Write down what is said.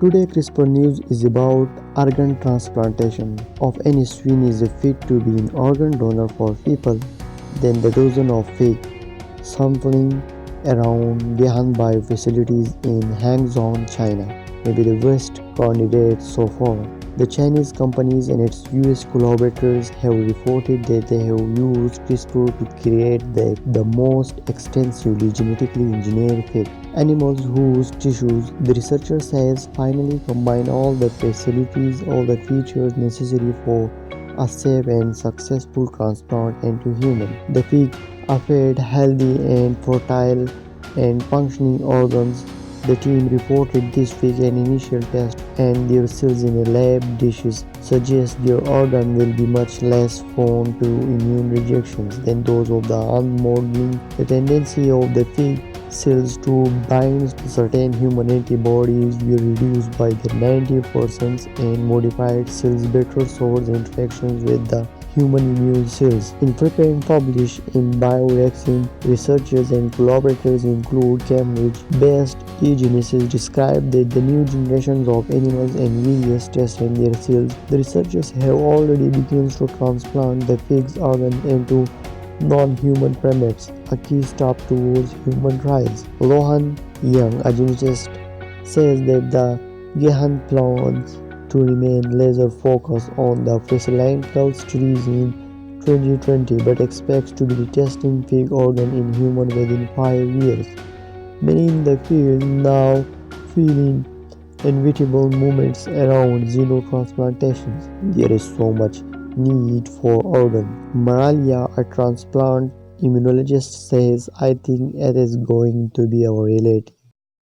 Today, CRISPR news is about organ transplantation. Of any swine is fit to be an organ donor for people, then the dozen of fake sampling around Wuhan bio facilities in Hangzhou, China, may be the worst candidate so far. The Chinese companies and its US collaborators have reported that they have used CRISPR to create the most extensively genetically engineered fake animals whose tissues the researchers has finally combined all the facilities, all the features necessary for a safe and successful transplant into human. The pig appeared healthy and fertile and functioning organs. The team reported this week an initial test and their cells in lab dishes suggest their organ will be much less prone to immune rejections than those of the unmodeling. The tendency of the pig cells to bind to certain human antibodies were reduced by the 90% and modified cells better solve interactions with the human immune cells. In preparing published in biovaccine, researchers and collaborators include Cambridge-based eGenesis described that the new generations of animals and various tests and their cells. The researchers have already begun to transplant the pig's organ into non-human primates, a key step towards human trials. Lohan Young, a geneticist, says that the Gehan plans to remain laser-focused on the preclinical studies in 2020 but expects to be testing pig organ in humans within 5 years. Many in the field now feeling inevitable movements around xenotransplantations. There is so much need for organ. Maralia, a transplant immunologist, says, I think it is going to be our reality.